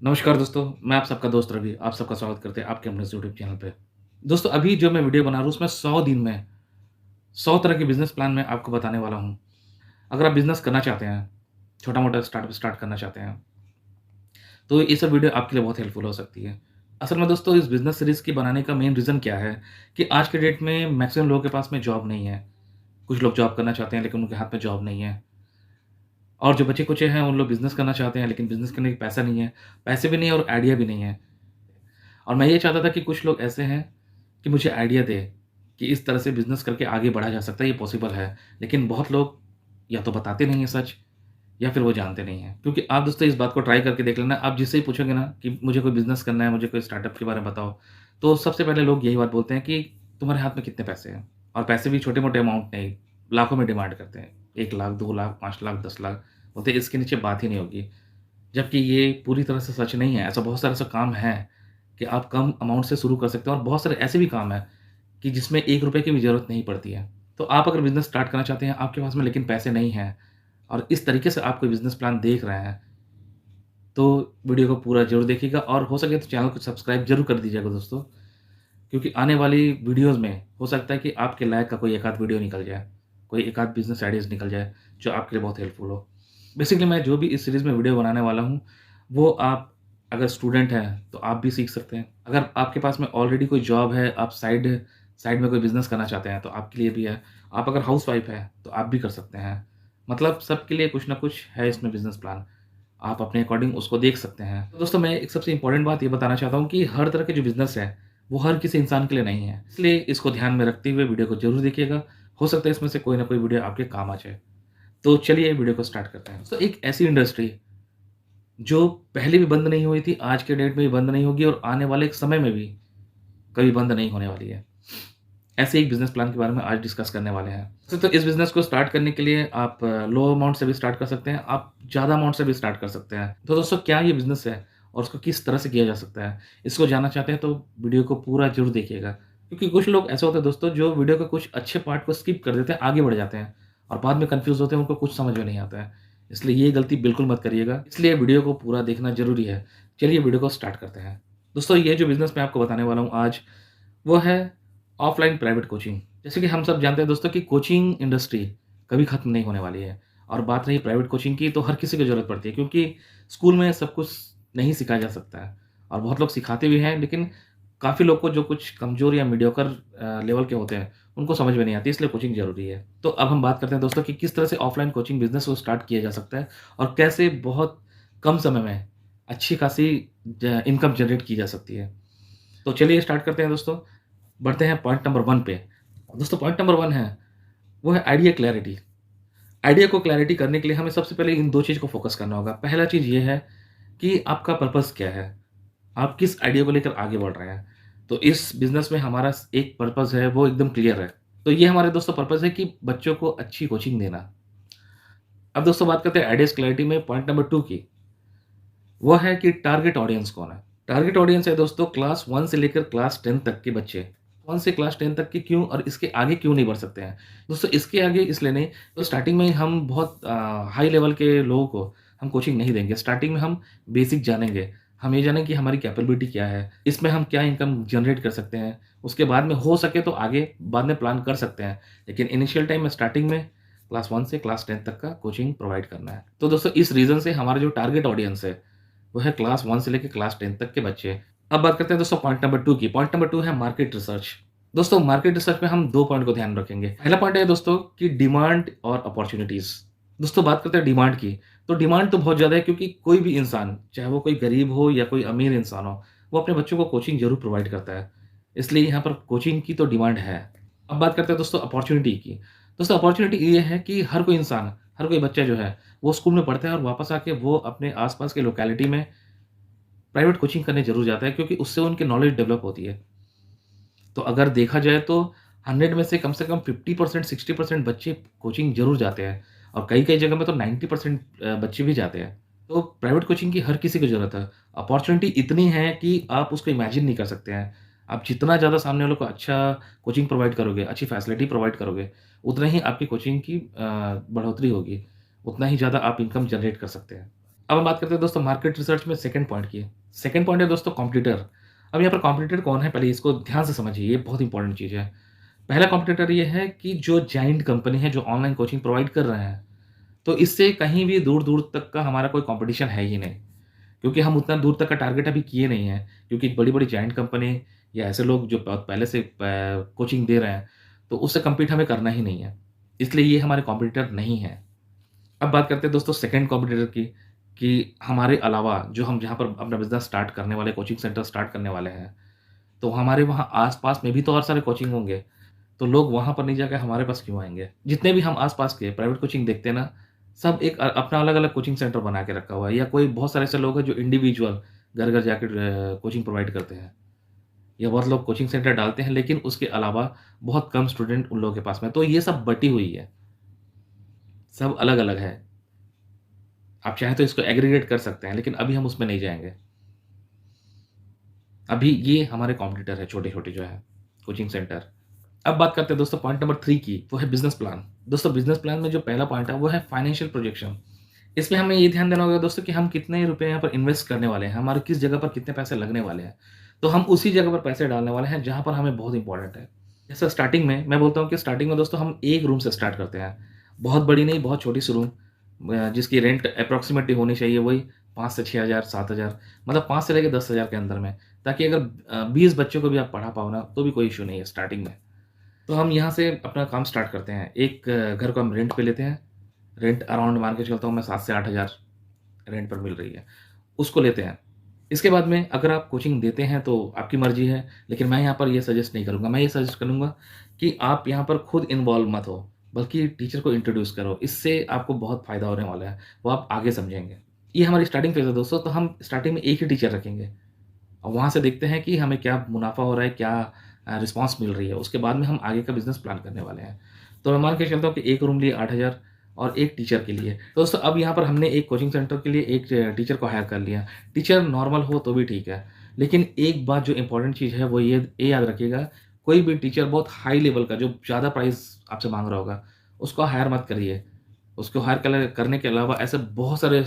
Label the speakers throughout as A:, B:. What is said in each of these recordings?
A: नमस्कार दोस्तों, मैं आप सबका दोस्त रवि, आप सबका स्वागत करते हैं आपके अपने इस यूट्यूब चैनल पे। दोस्तों अभी जो मैं वीडियो बना रहा हूँ उसमें 100 दिन में 100 तरह के बिज़नेस प्लान मैं आपको बताने वाला हूँ। अगर आप बिज़नेस करना चाहते हैं, छोटा-मोटा स्टार्टअप स्टार्ट करना चाहते हैं, तो ये सब वीडियो आपके लिए बहुत हेल्पफुल हो सकती है। असल में दोस्तों इस बिज़नेस सीरीज़ की बनाने का मेन रीज़न क्या है कि आज के डेट में मैक्सिमम लोगों के पास में जॉब नहीं है। कुछ लोग जॉब करना चाहते हैं लेकिन उनके हाथ में जॉब नहीं है। और जो बचे-कुचे हैं उन लोग बिज़नेस करना चाहते हैं लेकिन बिज़नेस करने के पैसा नहीं है। पैसे भी नहीं है और आइडिया भी नहीं है। और मैं ये चाहता था कि कुछ लोग ऐसे हैं कि मुझे आइडिया दें कि इस तरह से बिज़नेस करके आगे बढ़ा जा सकता है, ये पॉसिबल है। लेकिन बहुत लोग या तो बताते नहीं हैं सच या फिर वो जानते नहीं हैं। क्योंकि आप दोस्तों इस बात को ट्राई करके देख लेना, आप जिससे ही पूछोगे ना कि मुझे कोई बिज़नेस करना है, मुझे कोई स्टार्टअप के बारे में बताओ, तो सबसे पहले लोग यही बात बोलते हैं कि तुम्हारे हाथ में कितने पैसे हैं? और पैसे भी छोटे-मोटे अमाउंट नहीं, लाखों में डिमांड करते हैं। 1 लाख, 2 लाख, 5 लाख, 10 लाख, बोलते हैं इसके नीचे बात ही नहीं होगी। जबकि ये पूरी तरह से सच नहीं है। ऐसा बहुत सारा ऐसा काम है कि आप कम अमाउंट से शुरू कर सकते हो और बहुत सारे ऐसे भी काम हैं कि जिसमें ₹1 की भी ज़रूरत नहीं पड़ती है। तो आप अगर बिज़नेस स्टार्ट करना चाहते हैं, आपके पास में लेकिन पैसे नहीं हैं और इस तरीके से आप कोई बिज़नेस प्लान देख रहे हैं, तो वीडियो को पूरा ज़रूर देखिएगा और हो सके तो चैनल को सब्सक्राइब ज़रूर कर दीजिएगा दोस्तों। क्योंकि आने वाली वीडियोज़ में हो सकता है कि आपके लायक का कोई एक आध वीडियो निकल जाए, कोई एक आध बिज़नेस आइडियाज़ निकल जाए, जो आपके लिए बहुत हेल्पफुल हो। बेसिकली मैं जो भी इस सीरीज़ में वीडियो बनाने वाला हूँ, वो आप अगर स्टूडेंट हैं, तो आप भी सीख सकते हैं। अगर आपके पास में ऑलरेडी कोई जॉब है, आप साइड साइड में कोई बिज़नेस करना चाहते हैं, तो आपके लिए भी है। आप अगर हाउसवाइफ़ हैं, तो आप भी कर सकते हैं। मतलब सबके लिए कुछ ना कुछ है इसमें बिज़नेस प्लान। आप अपने अकॉर्डिंग उसको देख सकते हैं। तो दोस्तों मैं एक सबसे इम्पोर्टेंट बात ये बताना चाहता हूँ कि हर तरह के जो बिज़नेस है, वो हर किसी इंसान के लिए नहीं है। इसलिए इसको ध्यान में रखते हुए वीडियो को ज़रूर देखिएगा। हो सकता है इसमें से कोई ना कोई वीडियो आपके काम आ जाए। तो चलिए वीडियो को स्टार्ट करते हैं। तो एक ऐसी इंडस्ट्री जो पहले भी बंद नहीं हुई थी, आज के डेट में भी बंद नहीं होगी और आने वाले एक समय में भी कभी बंद नहीं होने वाली है। ऐसे एक बिज़नेस प्लान के बारे में आज डिस्कस करने वाले हैं। तो इस बिज़नेस को स्टार्ट करने के लिए आप लो अमाउंट से भी स्टार्ट कर सकते हैं, आप ज़्यादा अमाउंट से भी स्टार्ट कर सकते हैं। तो दोस्तों क्या ये बिज़नेस है और उसको किस तरह से किया जा सकता है? इसको जानना चाहते हैं तो वीडियो को पूरा ज़रूर देखिएगा। क्योंकि कुछ लोग ऐसे होते हैं दोस्तों जो वीडियो के कुछ अच्छे पार्ट को स्किप कर देते हैं, आगे बढ़ जाते हैं और बाद में कन्फ्यूज़ होते हैं, उनको कुछ समझ में नहीं आता है। इसलिए ये गलती बिल्कुल मत करिएगा। इसलिए वीडियो को पूरा देखना ज़रूरी है। चलिए वीडियो को स्टार्ट करते हैं। दोस्तों ये जो बिज़नेस मैं आपको बताने वाला हूँ आज, वो है ऑफ़लाइन प्राइवेट कोचिंग। जैसे कि हम सब जानते हैं दोस्तों कि कोचिंग इंडस्ट्री कभी ख़त्म नहीं होने वाली है और बात रही प्राइवेट कोचिंग की तो हर किसी को ज़रूरत पड़ती है क्योंकि स्कूल में सब कुछ नहीं सिखाया जा सकता है और बहुत लोग सिखाते भी हैं लेकिन काफ़ी लोग को जो कुछ कमज़ोर या मीडियोकर लेवल के होते हैं, उनको समझ में नहीं आती इसलिए कोचिंग ज़रूरी है। तो अब हम बात करते हैं दोस्तों कि किस तरह से ऑफ़लाइन कोचिंग बिज़नेस को स्टार्ट किया जा सकता है और कैसे बहुत कम समय में अच्छी खासी ज इनकम जनरेट की जा सकती है। तो चलिए स्टार्ट करते हैं दोस्तों। बढ़ते हैं पॉइंट नंबर 1 पे। दोस्तों पॉइंट नंबर 1 है, वो है आइडिया क्लैरिटी। आइडिया को क्लैरिटी करने के लिए हमें सबसे पहले इन 2 चीज़ को फ़ोकस करना होगा। पहला चीज़ ये है कि आपका पर्पज़ क्या है? आप किस आइडिया को लेकर आगे बढ़ रहे हैं? तो इस बिज़नेस में हमारा एक पर्पज़ है, वो एकदम क्लियर है। तो ये हमारे दोस्तों पर्पज़ है कि बच्चों को अच्छी कोचिंग देना। अब दोस्तों बात करते हैं आइडियाज़ क्लैरिटी में पॉइंट नंबर 2 की। वो है कि टारगेट ऑडियंस कौन है? टारगेट ऑडियंस है दोस्तों क्लास 1 से लेकर क्लास 10 तक के बच्चे। 1 से क्लास 10 तक के क्यों और इसके आगे क्यों नहीं बढ़ सकते हैं? दोस्तों इसके आगे इसलिए नहीं, तो स्टार्टिंग में हम बहुत हाई लेवल के लोगों को हम कोचिंग नहीं देंगे। स्टार्टिंग में हम बेसिक जानेंगे। हम ये जानेंगे कि हमारी कैपेबिलिटी क्या है? इसमें हम क्या इनकम जनरेट कर सकते हैं? उसके बाद में हो सके तो आगे बाद में प्लान कर सकते हैं। लेकिन इनिशियल टाइम में स्टार्टिंग में क्लास 1 से क्लास 10 तक का कोचिंग प्रोवाइड करना है। तो दोस्तों इस रीज़न से हमारा जो टारगेट ऑडियंस है वो है क्लास 1 से लेके क्लास 10 तक के बच्चे। अब बात करते हैं दोस्तों पॉइंट नंबर 2 की। पॉइंट नंबर 2 है मार्केट रिसर्च। दोस्तों मार्केट रिसर्च में हम 2 पॉइंट को ध्यान रखेंगे। पहला पॉइंट है दोस्तों कि डिमांड और अपॉर्च्युनिटीज़। दोस्तों बात करते हैं डिमांड की, तो डिमांड तो बहुत ज़्यादा है क्योंकि कोई भी इंसान, चाहे वो कोई गरीब हो या कोई अमीर इंसान हो, वो अपने बच्चों को कोचिंग ज़रूर प्रोवाइड करता है। इसलिए यहाँ पर कोचिंग की तो डिमांड है। अब बात करते हैं दोस्तों अपॉर्च्युनिटी की। दोस्तों अपॉर्च्युनिटी ये है कि हर कोई इंसान, हर कोई बच्चा जो है, वो स्कूल में पढ़ता है और वापस आके वो अपने आस-पास के लोकेलिटी में प्राइवेट कोचिंग करने ज़रूर जाता है क्योंकि उससे उनकी नॉलेज डेवलप होती है। तो अगर देखा जाए तो 100 में से कम 50% 60% बच्चे कोचिंग ज़रूर जाते हैं और कई-कई जगह में तो 90% बच्चे भी जाते हैं। तो प्राइवेट कोचिंग की हर किसी को ज़रूरत है। अपॉर्च्युनिटी इतनी है कि आप उसको इमेजिन नहीं कर सकते हैं। आप जितना ज़्यादा सामने वालों को अच्छा कोचिंग प्रोवाइड करोगे, अच्छी फैसिलिटी प्रोवाइड करोगे, उतना ही आपकी कोचिंग की बढ़ोतरी होगी, उतना ही ज़्यादा आप इनकम जनरेट कर सकते हैं। अब हम बात करते हैं दोस्तों मार्केट रिसर्च में सेकंड पॉइंट की। सेकंड पॉइंट है दोस्तों कॉम्पिटिटर। अब यहाँ पर कॉम्पिटिटर कौन है, पहले इसको ध्यान से समझिए, ये बहुत इंपॉर्टेंट चीज़ है। पहला कॉम्पिटिटर ये है कि जो जायंट कंपनी है, जो ऑनलाइन कोचिंग प्रोवाइड कर रहे हैं, तो इससे कहीं भी दूर-दूर तक का हमारा कोई कॉम्पिटिशन है ही नहीं। क्योंकि हम उतना दूर तक का टारगेट अभी किए नहीं हैं, क्योंकि बड़ी-बड़ी जायंट कंपनी या ऐसे लोग जो बहुत पहले से कोचिंग दे रहे हैं, तो उससे कम्पीट हमें करना ही नहीं है। इसलिए ये हमारे कॉम्पिटिटर नहीं हैं। अब बात करते हैं दोस्तों सेकंड कॉम्पिटिटर की, कि हमारे अलावा जो हम जहाँ पर अपना बिज़नेस स्टार्ट करने वाले, कोचिंग सेंटर स्टार्ट करने वाले हैं, तो हमारे वहाँ आस-पास में भी तो और सारे कोचिंग होंगे। तो लोग वहाँ पर नहीं जाके हमारे पास क्यों आएँगे? जितने भी हम आस-पास के प्राइवेट कोचिंग देखते हैं ना, सब एक अपना अलग-अलग कोचिंग सेंटर बना के रखा हुआ है, या कोई बहुत सारे ऐसे लोग हैं जो इंडिविजुअल घर-घर जाके कोचिंग प्रोवाइड करते हैं, या बहुत लोग कोचिंग सेंटर डालते हैं, लेकिन उसके अलावा बहुत कम स्टूडेंट उन लोगों के पास में। तो ये सब बटी हुई है, सब अलग-अलग है। आप चाहें तो इसको एग्रीगेट कर सकते हैं, लेकिन अभी हम उसमें नहीं जाएँगे। अभी ये हमारे कॉम्पिटिटर है छोटे-छोटे जो है कोचिंग सेंटर। अब बात करते हैं दोस्तों पॉइंट नंबर 3 की, वो है बिज़नेस प्लान। दोस्तों बिज़नेस प्लान में जो पहला पॉइंट है वो है फाइनेंशियल प्रोजेक्शन। इसमें हमें ये ध्यान देना होगा दोस्तों कि हम कितने रुपए यहाँ पर इन्वेस्ट करने वाले हैं, हमारे किस जगह पर कितने पैसे लगने वाले हैं। तो हम उसी जगह पर पैसे डालने वाले हैं जहाँ पर हमें बहुत इम्पोर्टेंट है। जैसे स्टार्टिंग में मैं बोलता हूँ कि स्टार्टिंग में दोस्तों हम एक रूम से स्टार्ट करते हैं। बहुत बड़ी नहीं, बहुत छोटी सी रूम, जिसकी रेंट अप्रॉक्सिमेटली होनी चाहिए वही 5 से 6,000 7,000, मतलब 5 से लेके 10,000 के अंदर में। ताकि अगर 20 बच्चों को भी आप पढ़ा पाओ ना, तो भी कोई इश्यू नहीं है स्टार्टिंग में। तो हम यहाँ से अपना काम स्टार्ट करते हैं। एक घर को हम रेंट पे लेते हैं। रेंट अराउंड मान के चलता हूँ मैं 7 से 8,000 रेंट पर मिल रही है, उसको लेते हैं। इसके बाद में अगर आप कोचिंग देते हैं तो आपकी मर्ज़ी है, लेकिन मैं यहाँ पर ये सजेस्ट नहीं करूँगा। मैं ये सजेस्ट करूँगा कि आप यहाँ पर खुद इन्वॉल्व मत हो, बल्कि टीचर को इंट्रोड्यूस करो। इससे आपको बहुत फ़ायदा होने वाला है, वो आप आगे समझेंगे। ये हमारी स्टार्टिंग फ़ेज़ है दोस्तों, तो हम स्टार्टिंग में एक ही टीचर रखेंगे और वहाँ से देखते हैं कि हमें क्या मुनाफ़ा हो रहा है, क्या रिस्पॉन्स मिल रही है। उसके बाद में हम आगे का बिज़नेस प्लान करने वाले हैं। तो मैं मान के चलता हूँ कि एक रूम लिए 8,000 और एक टीचर के लिए। तो दोस्तों अब यहाँ पर हमने एक कोचिंग सेंटर के लिए एक टीचर को हायर कर लिया। टीचर नॉर्मल हो तो भी ठीक है, लेकिन एक बात जो इम्पोर्टेंट चीज़ है वो ये याद रखिएगा, कोई भी टीचर बहुत हाई लेवल का जो ज़्यादा प्राइस आपसे माँग रहा होगा, उसको हायर मत करिए। उसको हायर करने के अलावा ऐसे बहुत सारे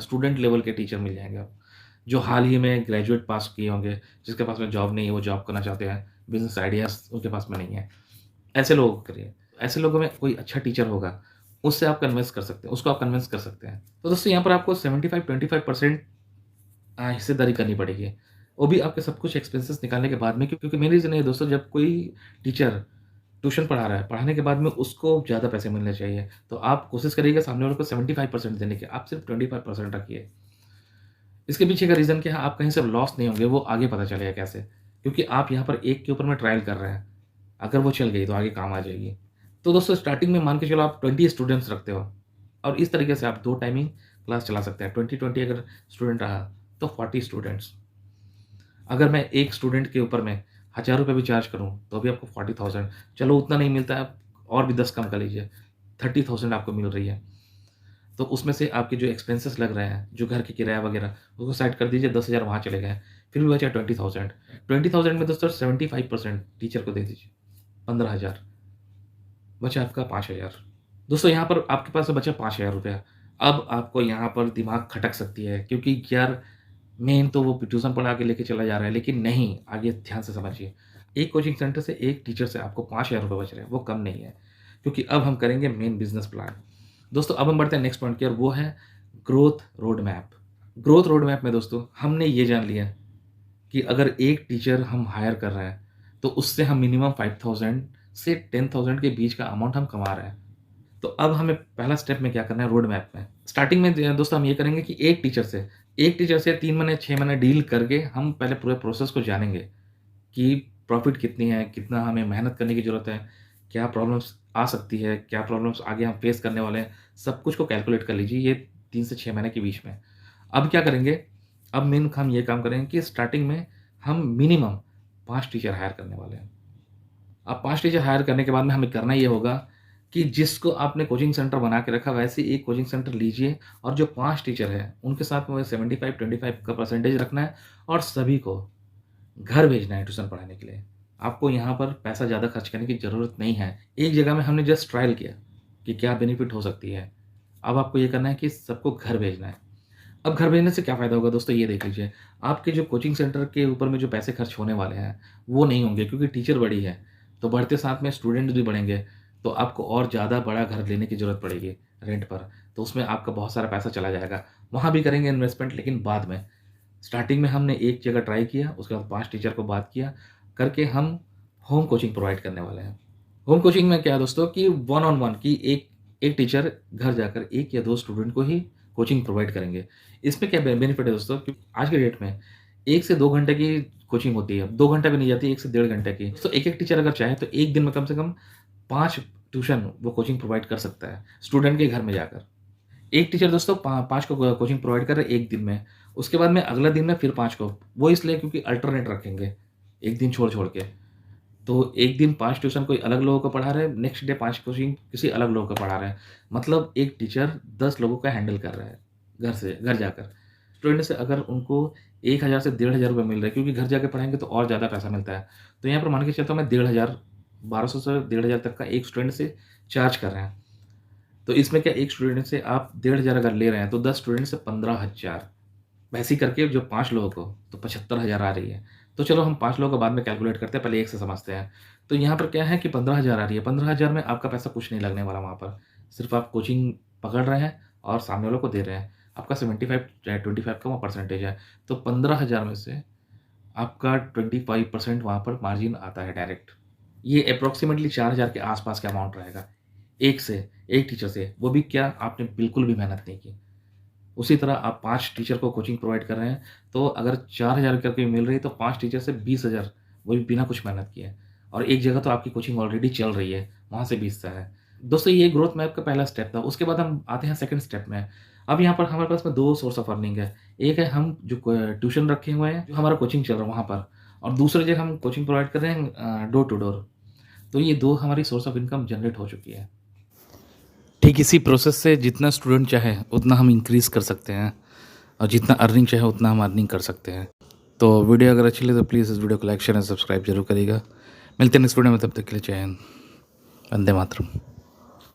A: स्टूडेंट लेवल के टीचर मिल जाएँगे आपको, जो हाल ही में ग्रेजुएट पास किए होंगे, जिसके पास में जॉब नहीं है, वो जॉब करना चाहते हैं, बिज़नेस आइडियाज़ उनके पास में नहीं है। ऐसे लोगों को करिए। ऐसे लोगों में कोई अच्छा टीचर होगा, उससे आप कन्विंस कर सकते हैं, उसको आप कन्विंस कर सकते हैं। तो दोस्तों यहाँ पर आपको 75-25% हिस्सेदारी करनी पड़ेगी। वो भी आपके सब कुछ एक्सपेंसेस निकालने के बाद में, क्योंकि मेन रीज़न ये है दोस्तों, जब कोई टीचर ट्यूशन पढ़ा रहा है, पढ़ाने के बाद में उसको ज़्यादा पैसे मिलने चाहिए। तो आप कोशिश करिएगा सामने वाले को 75% देने की, आप सिर्फ 25% रखिए। इसके पीछे का रीज़न क्या है, आप कहीं से लॉस नहीं होंगे, वो आगे पता चलेगा कैसे? क्योंकि आप यहाँ पर एक के ऊपर में ट्रायल कर रहे हैं। अगर वो चल गई तो आगे काम आ जाएगी। तो दोस्तों स्टार्टिंग में मान के चलो आप 20 स्टूडेंट्स रखते हो और इस तरीके से आप 2 टाइमिंग क्लास चला सकते हैं। 20-20 अगर स्टूडेंट रहा तो 40 स्टूडेंट्स। अगर मैं एक स्टूडेंट के ऊपर में ₹1000 भी चार्ज करूँ तो भी आपको 40,000, चलो उतना नहीं मिलता है, और भी 10 कम कर लीजिए, 30,000 आपको मिल रही है। तो उसमें से आपके जो एक्सपेंसेस लग रहे हैं, जो घर के किराया वगैरह, उसको साइड कर दीजिए, 10,000 वहाँ चले गए, फिर भी बचा 20,000। 20,000 में दोस्तों 75% टीचर को दे दीजिए, 15,000, बचा आपका 5,000। दोस्तों यहाँ पर आपके पास बचा ₹5,000। अब आपको यहाँ पर दिमाग खटक सकती है, क्योंकि यार मेन तो वो ट्यूशन पढ़ा के लेके चला जा रहा है, लेकिन नहीं, आगे ध्यान से समझिए। एक कोचिंग सेंटर से एक टीचर से आपको ₹5,000 बच रहे हैं, वो कम नहीं है, क्योंकि अब हम करेंगे मेन बिज़नेस प्लान। दोस्तों अब हम बढ़ते हैं नेक्स्ट पॉइंट की, और वो है growth road map. Growth road map में दोस्तों हमने ये जान लिया कि अगर एक टीचर हम हायर कर रहे हैं, तो उससे हम मिनिमम 5,000 से 10,000 के बीच का अमाउंट हम कमा रहे हैं। तो अब हमें पहला स्टेप में क्या करना है, रोड मैप में। स्टार्टिंग में दोस्तों हम ये करेंगे कि एक टीचर से 3 महीने 6 महीने डील करके हम पहले पूरे प्रोसेस को जानेंगे कि प्रॉफ़िट कितनी है, कितना हमें मेहनत करने की ज़रूरत है, क्या प्रॉब्लम्स आ सकती है, क्या प्रॉब्लम्स आगे हम फेस करने वाले हैं, सब कुछ को कैलकुलेट कर लीजिए ये 3 से 6 महीने के बीच में। अब क्या करेंगे, अब मेन हम ये काम करेंगे कि स्टार्टिंग में हम मिनिमम 5 टीचर हायर करने वाले हैं। अब 5 टीचर हायर करने के बाद में हमें करना ये होगा कि जिसको आपने कोचिंग सेंटर बना के रखा, वैसे ही एक कोचिंग सेंटर लीजिए और जो 5 टीचर हैं, उनके साथ में 75-25 का परसेंटेज रखना है और सभी को घर भेजना है ट्यूशन पढ़ाने के लिए। आपको यहाँ पर पैसा ज़्यादा खर्च करने की ज़रूरत नहीं है। एक जगह में हमने जस्ट ट्रायल किया कि क्या बेनिफिट हो सकती है। अब आपको ये करना है कि सबको घर भेजना है। अब घर भेजने से क्या फ़ायदा होगा दोस्तों, ये देख लीजिए। आपके जो कोचिंग सेंटर के ऊपर में जो पैसे खर्च होने वाले हैं, वो नहीं होंगे क्योंकि टीचर बढ़ी है। तो बढ़ते साथ में स्टूडेंट भी बढ़ेंगे, तो आपको और ज़्यादा बड़ा घर लेने की ज़रूरत पड़ेगी रेंट पर। तो उसमें आपका बहुत सारा पैसा चला जाएगा। वहाँ भी करेंगे इन्वेस्टमेंट, लेकिन बाद में। स्टार्टिंग में हमने एक जगह ट्राई किया, उसके बाद 5 टीचर को बात किया, करके हम होम कोचिंग प्रोवाइड करने वाले हैं। होम कोचिंग में क्या है दोस्तों कि वन ऑन वन की एक टीचर घर जाकर 1 या 2 स्टूडेंट को ही कोचिंग प्रोवाइड करेंगे। इसमें क्या बेनिफिट है दोस्तों कि आज के डेट में 1 से 2 घंटे की कोचिंग होती है। 2 घंटे भी नहीं जाती, 1 से डेढ़ घंटे की। तो एक-एक टीचर अगर चाहे तो 1 दिन में कम से कम 5 ट्यूशन वो कोचिंग प्रोवाइड कर सकता है, स्टूडेंट के घर में जाकर। एक टीचर दोस्तों 5 को कोचिंग प्रोवाइड कर रहे हैं 1 दिन में। उसके बाद में अगला दिन में फिर 5 को। वो इसलिए क्योंकि अल्टरनेट रखेंगे, 1 दिन छोड़-छोड़ के। तो एक दिन 5 ट्यूशन कोई अलग लोगों को पढ़ा रहे हैं, नेक्स्ट डे 5 कोचिंग किसी अलग लोगों को पढ़ा रहे हैं। मतलब एक टीचर 10 लोगों का हैंडल कर रहा है, घर जाकर। स्टूडेंट से अगर उनको 1000 से 1500 रुपए मिल रहे हैं, क्योंकि घर जाके पढ़ाएँगे तो और ज़्यादा पैसा मिलता है। तो यहाँ पर मान के चलता हूँ मैं 1500, 1200 से 1500 तक का एक स्टूडेंट से चार्ज कर रहे हैं। तो इसमें क्या, एक स्टूडेंट से आप 1500 अगर ले रहे हैं, तो 10 स्टूडेंट से 15,000। वैसे ही करके जो 5 लोगों को, तो 75,000 आ रही है। तो चलो हम 5 लोगों को बाद में कैलकुलेट करते हैं, पहले एक से समझते हैं। तो यहाँ पर क्या है कि 15,000 आ रही है। 15,000 में आपका पैसा कुछ नहीं लगने वाला वहाँ पर। सिर्फ़ आप कोचिंग पकड़ रहे हैं और सामने वालों को दे रहे हैं। आपका 25 का वो परसेंटेज है। तो 15,000 में से आपका 25% वहाँ पर मार्जिन आता है डायरेक्ट। ये एप्रोक्सिमेटली 4,000 के आस-पास का अमाउंट रहेगा। एक टीचर से, वो भी क्या, आपने बिल्कुल भी मेहनत नहीं की। उसी तरह आप 5 टीचर को कोचिंग प्रोवाइड कर रहे हैं, तो अगर 4,000 करके मिल रही है, तो 5 टीचर से 20,000, वो भी बिना कुछ मेहनत किए। और एक जगह तो आपकी कोचिंग ऑलरेडी चल रही है, वहाँ से 20 है। दोस्तों ये ग्रोथ मैप का पहला स्टेप था। उसके बाद हम आते हैं सेकंड स्टेप में। अब यहाँ पर हमारे पास में 2 सोर्स ऑफ अर्निंग है। एक है हम जो ट्यूशन रखे हुए हैं, जो हमारा कोचिंग चल रहा है वहाँ पर, और दूसरी जगह हम कोचिंग प्रोवाइड कर रहे हैं डोर टू डोर। तो ये 2 हमारी सोर्स ऑफ इनकम जनरेट हो चुकी है। ठीक इसी प्रोसेस से जितना स्टूडेंट चाहे उतना हम इंक्रीज़ कर सकते हैं, और जितना अर्निंग चाहे उतना हम अर्निंग कर सकते हैं। तो वीडियो अगर अच्छी लगे तो प्लीज़ इस वीडियो को लाइक शेयर एंड सब्सक्राइब जरूर करिएगा। मिलते हैं नेक्स्ट वीडियो में, तब तक के लिए जय हिंद, वंदे मातरम।